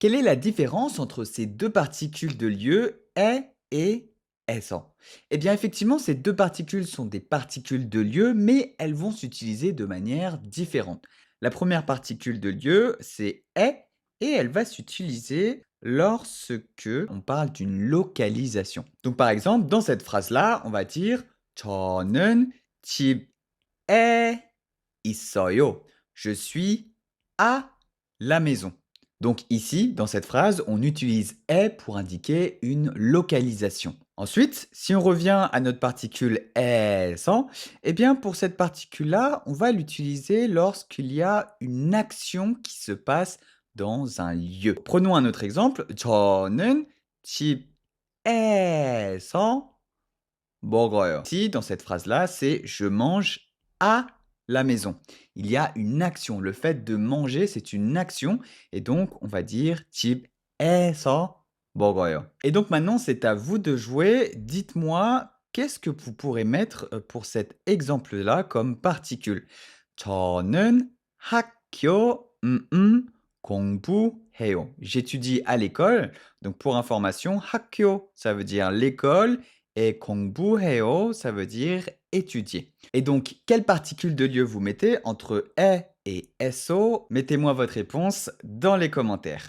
Quelle est la différence entre ces deux particules de lieu est et 에서? Eh bien, effectivement, ces deux particules sont des particules de lieu, mais elles vont s'utiliser de manière différente. La première particule de lieu, c'est est, et elle va s'utiliser lorsque on parle d'une localisation. Donc, par exemple, dans cette phrase-là, on va dire 저는 집에 있어요. Je suis à la maison. Donc ici, dans cette phrase, on utilise est pour indiquer une localisation. Ensuite, si on revient à notre particule 에서, eh bien pour cette particule-là, on va l'utiliser lorsqu'il y a une action qui se passe dans un lieu. Prenons un autre exemple. 저는 집에서 먹어요. Ici, dans cette phrase-là, c'est je mange à la maison. Il y a une action. Le fait de manger, c'est une action. Et donc, on va dire 집에서 먹어요. Et donc maintenant, c'est à vous de jouer. Dites-moi, qu'est-ce que vous pourrez mettre pour cet exemple-là comme particule? 저는 학교 공부해요. J'étudie à l'école. Donc pour information, 학교, ça veut dire l'école et 공부해요, ça veut dire étudier. Et donc, quelle particule de lieu vous mettez entre est et eso? Mettez-moi votre réponse dans les commentaires.